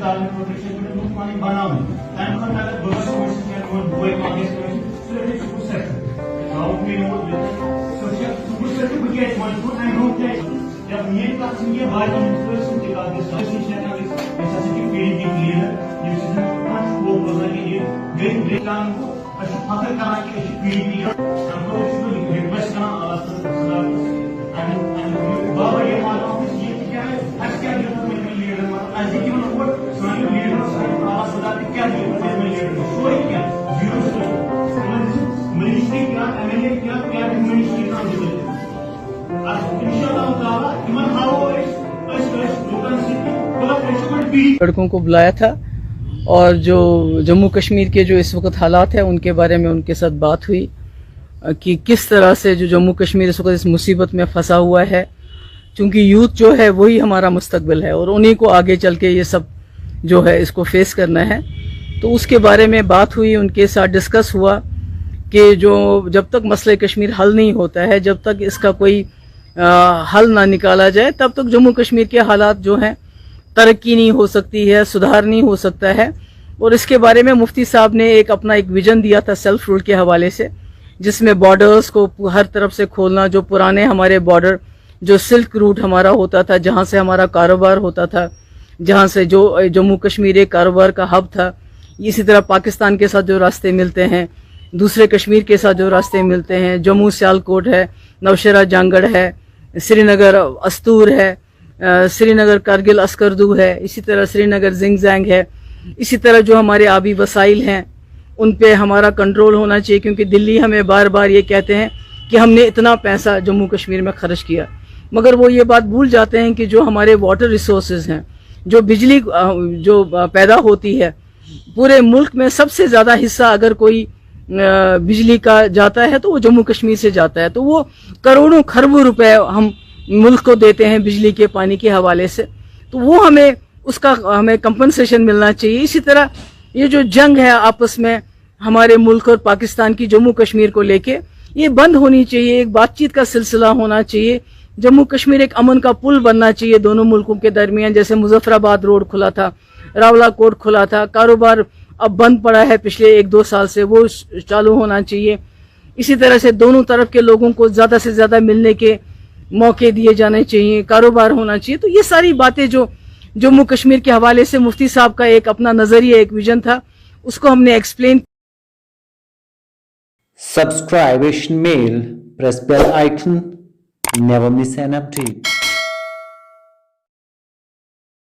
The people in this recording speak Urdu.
تعلیم پروٹیکشن میں مکمل بناؤں تم خاطر اگر بس کوشش بوئے مانگے سو سکول سیکٹر گاؤں میں سکول سیکٹر کو کیا مجبور نہیں ہوتے جب میری بات سنیے بار بار سنتے بات پیڑھی کی لیڈر وہ بول رہے ہیں یہ گریکان کو فخر کرنا کہ پیڑھی کی ہم کو ریکویسٹ کرنا بابا یہ معلوم ہے یہ کیا ہے اس کیا لیڈر آج کی وہ سانی لیڈر سانی آواز بتاتے کیا لیڈر سوری کیا زیرو سوری منسٹری کیا ایم ایل اے کیا کیا منسٹری کا ان شاء اللہ تعالیٰ ایمان ہاؤ لڑکوں کو بلایا تھا اور جو جموں کشمیر کے جو اس وقت حالات ہیں ان کے بارے میں ان کے ساتھ بات ہوئی کہ کس طرح سے جو جموں کشمیر اس وقت اس مصیبت میں پھنسا ہوا ہے، چونکہ یوتھ جو ہے وہی ہمارا مستقبل ہے اور انہی کو آگے چل کے یہ سب جو ہے اس کو فیس کرنا ہے. تو اس کے بارے میں بات ہوئی، ان کے ساتھ ڈسکس ہوا کہ جو جب تک مسئلہ کشمیر حل نہیں ہوتا ہے، جب تک اس کا کوئی حل نہ نکالا جائے تب تک جموں کشمیر کے حالات جو ہیں ترقی نہیں ہو سکتی ہے، سدھار نہیں ہو سکتا ہے. اور اس کے بارے میں مفتی صاحب نے اپنا ایک ویژن دیا تھا سیلف رول کے حوالے سے، جس میں بارڈرز کو ہر طرف سے کھولنا، جو پرانے ہمارے بارڈر جو سلک روٹ ہمارا ہوتا تھا، جہاں سے ہمارا کاروبار ہوتا تھا، جہاں سے جو جموں کشمیر ایک کاروبار کا ہب تھا، اسی طرح پاکستان کے ساتھ جو راستے ملتے ہیں، دوسرے کشمیر کے ساتھ جو راستے ملتے ہیں، جموں سیالکوٹ ہے، نوشہرہ جانگڑھ ہے، سری نگر استور ہے، سری نگر کارگل اسکردو ہے، اسی طرح سری نگر زنگ زانگ ہے، اسی طرح جو ہمارے آبی وسائل ہیں ان پہ ہمارا کنٹرول ہونا چاہیے، کیونکہ دلی ہمیں بار بار یہ کہتے ہیں کہ ہم نے اتنا پیسہ جموں کشمیر میں خرچ کیا، مگر وہ یہ بات بھول جاتے ہیں کہ جو ہمارے واٹر ریسورسز ہیں، جو بجلی جو پیدا ہوتی ہے پورے ملک میں، سب سے زیادہ حصہ اگر کوئی بجلی کا جاتا ہے تو وہ جموں کشمیر سے جاتا ہے. تو وہ کروڑوں کھربوں روپے ہم ملک کو دیتے ہیں بجلی کے پانی کے حوالے سے، تو وہ ہمیں کمپنسیشن ملنا چاہیے. اسی طرح یہ جو جنگ ہے آپس میں ہمارے ملک اور پاکستان کی جموں کشمیر کو لے کے، یہ بند ہونی چاہیے، ایک بات چیت کا سلسلہ ہونا چاہیے. جموں کشمیر ایک امن کا پل بننا چاہیے دونوں ملکوں کے درمیان، جیسے مظفر آباد روڈ کھلا تھا، راولا کوٹ کھلا تھا، کاروبار اب بند پڑا ہے پچھلے 1-2 سال سے، وہ چالو ہونا چاہیے. اسی طرح سے دونوں طرف کے لوگوں کو زیادہ سے زیادہ ملنے کے موقع دیے جانے چاہیے، کاروبار ہونا چاہیے. تو یہ ساری باتیں جو جموں کشمیر کے حوالے سے مفتی صاحب کا ایک اپنا نظریہ، ایک ویژن تھا، اس کو ہم نے explain. Subscribe Asian Mail, press bell icon, never miss an update.